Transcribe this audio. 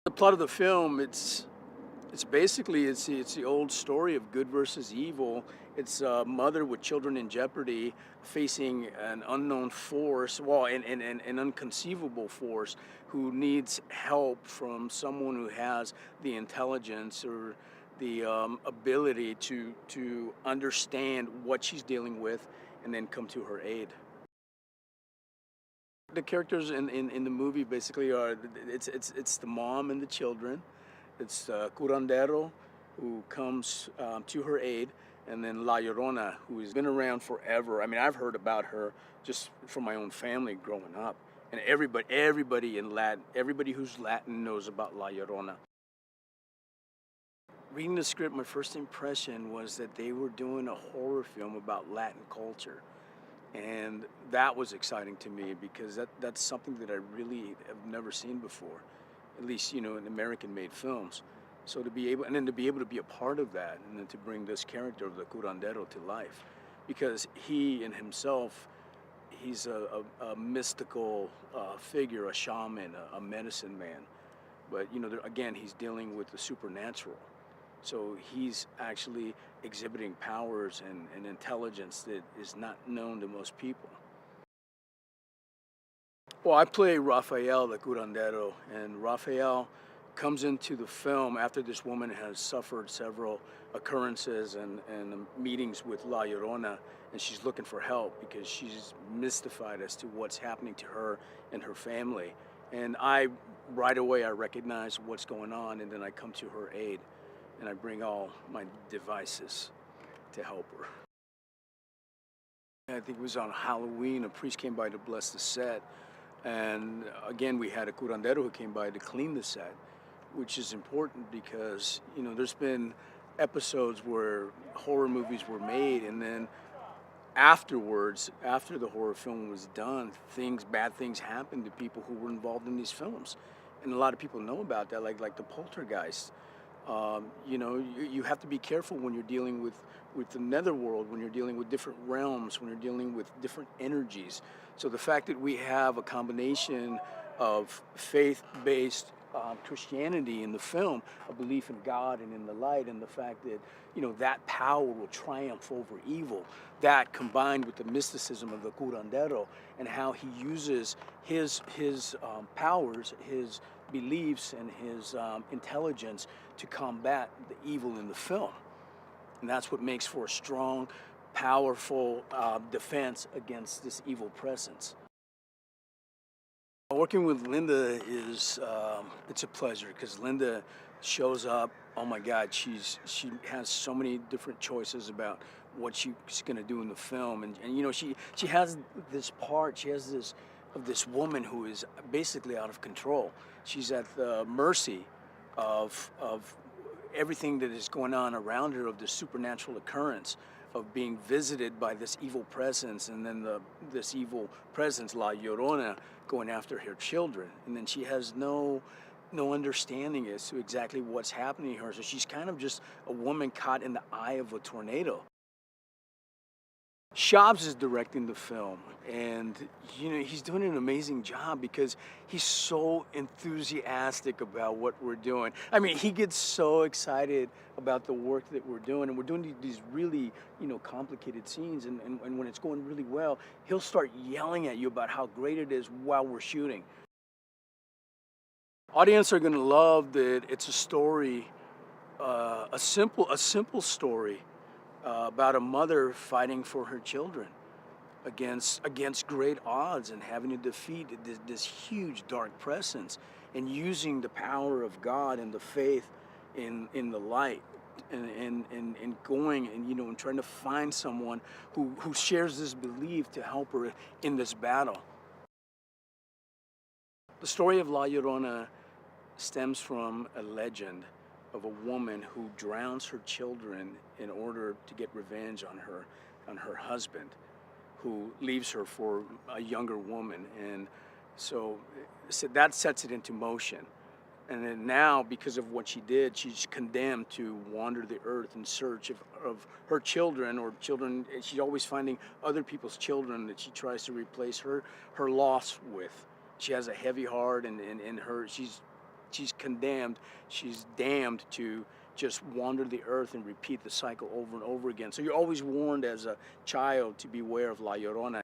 The plot of the film, it's basically it's the old story of good versus evil. It's a mother with children in jeopardy facing an unknown force, well, an unconceivable force who needs help from someone who has the intelligence or the ability to understand what she's dealing with and then come to her aid. The characters in the movie basically are it's the mom and the children. It's curandero who comes to her aid, and then La Llorona, who has been around forever. I mean, I've heard about her just from my own family growing up, and everybody in Latin, everybody who's Latin knows about La Llorona. Reading the script, my first impression was that they were doing a horror film about Latin culture. And that was exciting to me because that's something that I really have never seen before, at least, in American-made films. So to be able, and then to be able to be a part of that, and then to bring this character of the curandero to life, because he in himself, he's a mystical figure, a shaman, a medicine man. But, again, he's dealing with the supernatural. So he's actually exhibiting powers and intelligence that is not known to most people. Well, I play Rafael, the curandero, and Rafael comes into the film after this woman has suffered several occurrences and meetings with La Llorona, and she's looking for help because she's mystified as to what's happening to her and her family. And right away, I recognize what's going on, and then I come to her aid. And I bring all my devices to help her. I think it was on Halloween, a priest came by to bless the set. And again, we had a curandero who came by to clean the set, which is important because, there's been episodes where horror movies were made, and then afterwards, after the horror film was done, bad things happened to people who were involved in these films. And a lot of people know about that, like the poltergeist. You have to be careful when you're dealing with the netherworld, when you're dealing with different realms, when you're dealing with different energies. So the fact that we have a combination of faith-based Christianity in the film, a belief in God and in the light, and the fact that, that power will triumph over evil, that combined with the mysticism of the curandero and how he uses his powers, his beliefs, and his intelligence to combat the evil in the film. And that's what makes for a strong, powerful defense against this evil presence. Working with Linda it's a pleasure because Linda shows up. Oh my God, she has so many different choices about what she's gonna do in the film, and she has this part. She has this woman who is basically out of control. She's at the mercy of everything that is going on around her, of the supernatural occurrence, of being visited by this evil presence, and then this evil presence, La Llorona, going after her children. And then she has no understanding as to exactly what's happening to her. So she's kind of just a woman caught in the eye of a tornado. Chaves is directing the film, and he's doing an amazing job because he's so enthusiastic about what we're doing. I mean, he gets so excited about the work that we're doing, and we're doing these really complicated scenes, and when it's going really well, he'll start yelling at you about how great it is while we're shooting. Audience are going to love that it's a story, a simple story about a mother fighting for her children against great odds and having to defeat this huge dark presence, and using the power of God and the faith in the light, and going and trying to find someone who shares this belief to help her in this battle. The story of La Llorona stems from a legend of a woman who drowns her children in order to get revenge on her husband, who leaves her for a younger woman. And so that sets it into motion. And then now, because of what she did, she's condemned to wander the earth in search of her children, or children. She's always finding other people's children that she tries to replace her loss with. She has a heavy heart, and she's she's condemned, she's damned to just wander the earth and repeat the cycle over and over again. So you're always warned as a child to beware of La Llorona.